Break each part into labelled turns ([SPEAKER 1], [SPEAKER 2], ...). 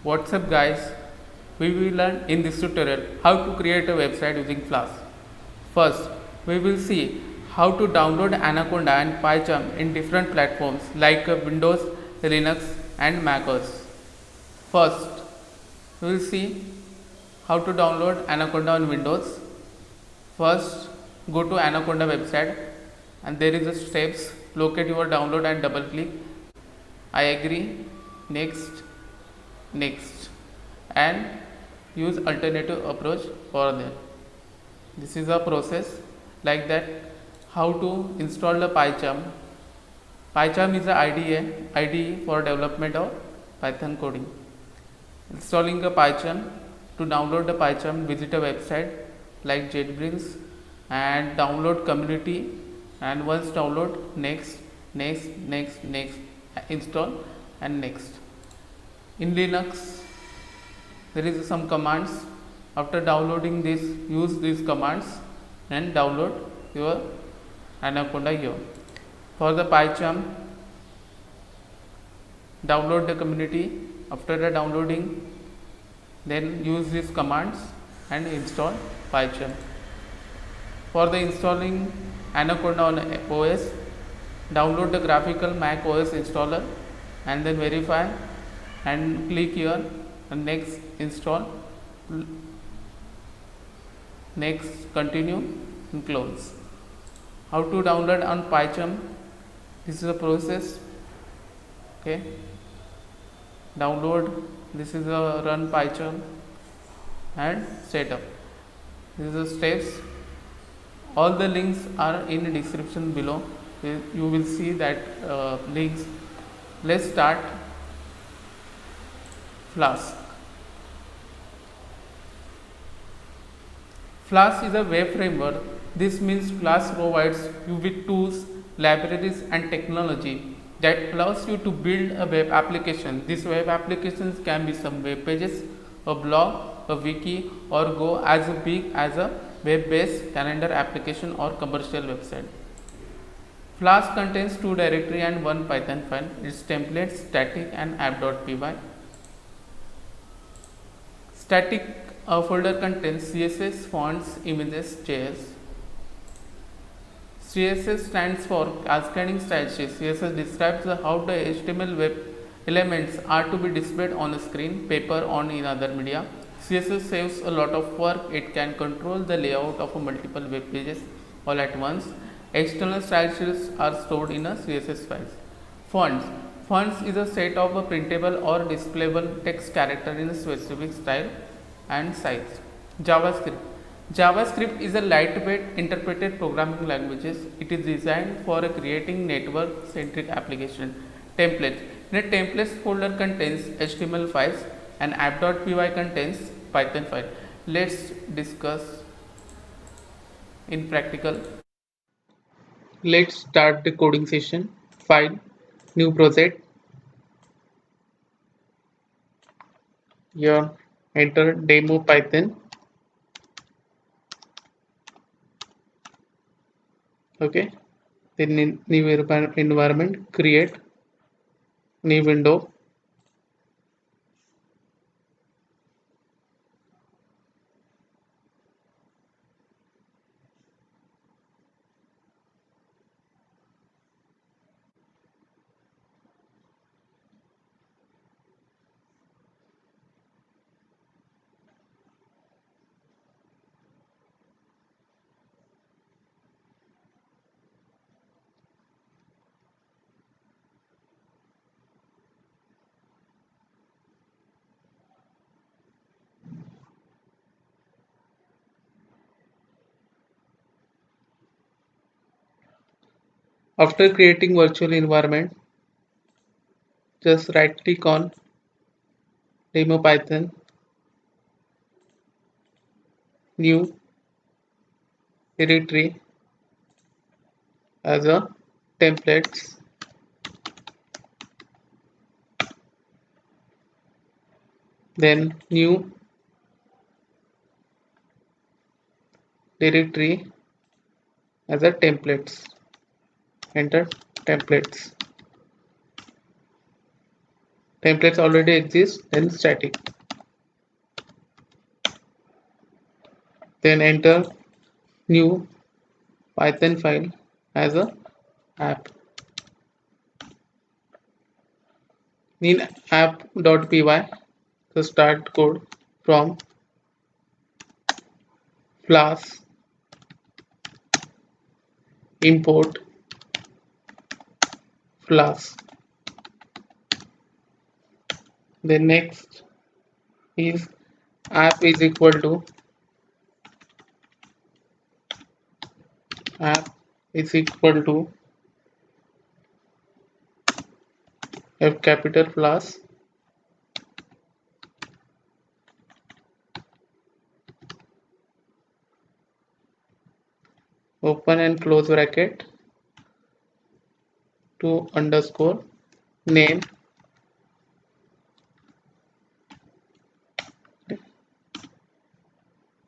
[SPEAKER 1] What's up guys? We will learn in this tutorial how to create a website using Flask. First, we will see how to download Anaconda and PyCharm in different platforms like Windows, Linux and macOS. First, we will see how to download Anaconda on Windows. First, go to Anaconda website and there is a steps. Locate your download and double click. I agree. Next, next, and use alternative approach for that. This is a process like that. How to install the PyCharm. PyCharm is a IDE for development of Python coding. Installing a PyCharm. To download the PyCharm, visit a website like JetBrains and download community, and once download, next, install and next. In Linux there is some commands. After downloading this, use these commands and download your Anaconda here. For the PyCharm, download the community. After the downloading, then use these commands and install PyCharm. For the installing Anaconda on OS, download the graphical Mac OS installer and then verify and click here and next, install, next, continue and close. How to download on PyCharm? This is a process. Okay, download, this is a run PyCharm and setup. This is the steps. All the links are in the description below. You will see that links. Let's start. Flask. Flask is a web framework. This means Flask provides you with tools, libraries and technology that allows you to build a web application. These web applications can be some web pages, a blog, a wiki, or go as big as a web-based calendar application or commercial website. Flask contains two directory and one Python file. Its templates, static and app.py. Static folder contains CSS, fonts, images, JS. CSS stands for Cascading Style Sheet. CSS describes how the HTML web elements are to be displayed on a screen, paper, or in other media. CSS saves a lot of work. It can control the layout of multiple web pages all at once. External style sheets are stored in a CSS files. Fonts. Fonts is a set of a printable or displayable text character in a specific style and size. JavaScript. JavaScript is a lightweight interpreted programming languages. It is designed for creating network-centric application. Templates. In a templates folder contains HTML files and app.py contains Python file. Let's discuss in practical. Let's start the coding session. File, new project. Here enter demo Python. Okay, then in new environment, create new window. After creating virtual environment, just right click on demo Python, new directory as a templates, then new directory as a templates, enter templates, templates already exist, then static. Then enter new Python file as a app. In app.py, the start code from Flask import Flask. Then next is app is equal to app is equal to F capital Flask open and close bracket to underscore name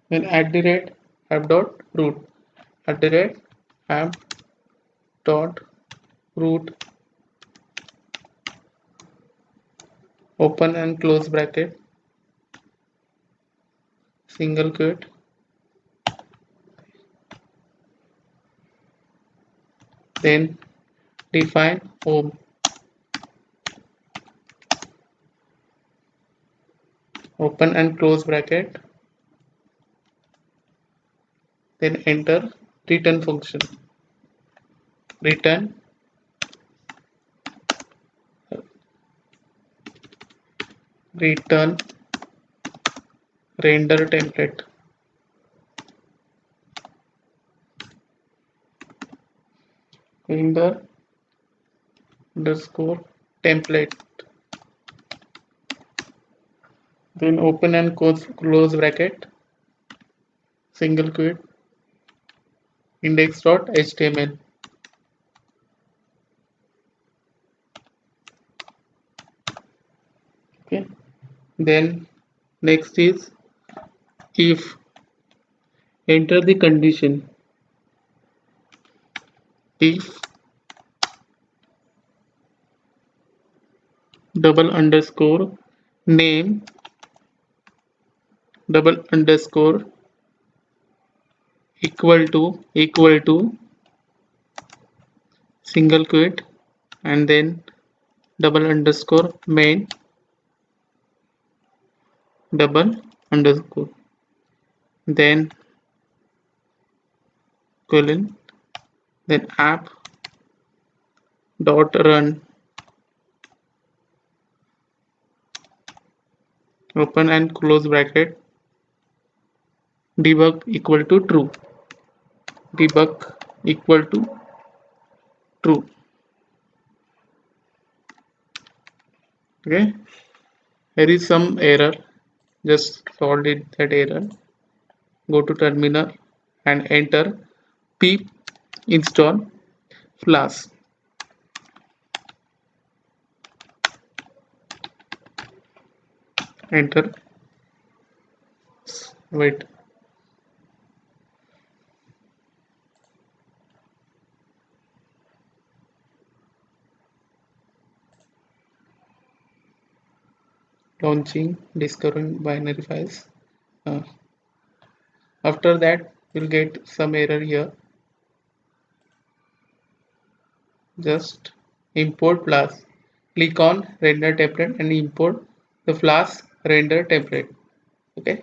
[SPEAKER 1] then at the rate app dot root at the rate app dot root open and close bracket single quote then define home open and close bracket then enter return function return return render template render underscore template then open and close bracket single quote index.html. Okay, then next is if enter the condition if double underscore name double underscore equal to single quote and then double underscore main double underscore then colon then app dot run open and close bracket debug equal to true debug equal to true. Okay, there is some error, just solve it that error. Go to terminal and enter pip install Flask. Enter. Wait. Launching, discovering binary files. After that, you'll get some error here. Just import Flask. Click on render template and import the Flask render template. Okay.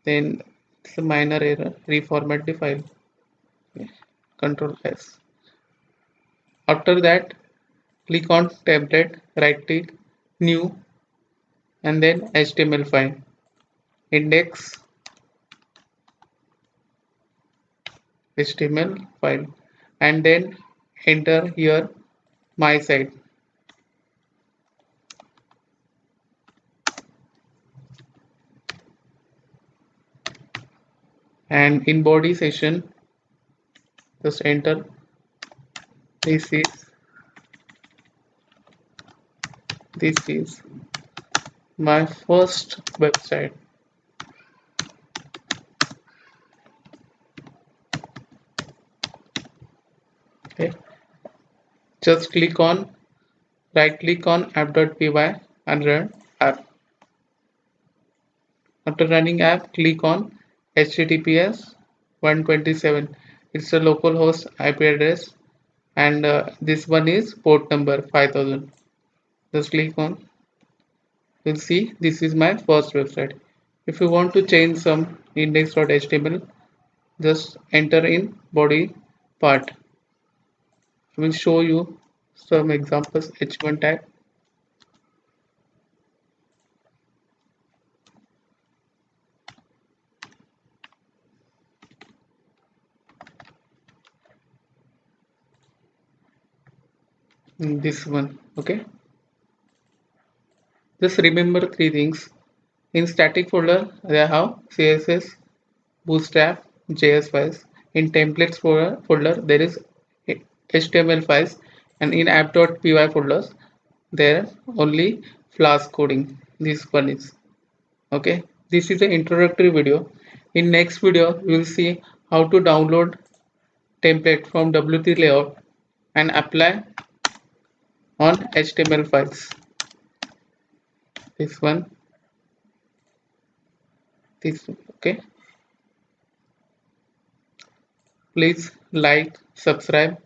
[SPEAKER 1] Then it's a minor error. Reformat the file. Okay. Control S. After that, click on template, right click, new, and then HTML file. Index HTML file, and then enter here my site. And in body session, just enter this is my first website. Okay, just click on Right click on app.py and run app. After running app, click on HTTPS 127. It's a localhost IP address, and this one is port number 5000. Just click on. You'll see this is my first website. If you want to change some index.html, just enter in body part. I will show you some examples. H1 tag. This one. Okay. Just remember three things. In static folder, they have CSS, Bootstrap, JS files. In templates folder there is HTML files, and in app.py folders there only Flask coding. This one is okay. This is an introductory video. In next video we will see how to download template from W3 layout and apply on HTML files. This one, this one, okay. Please like, subscribe.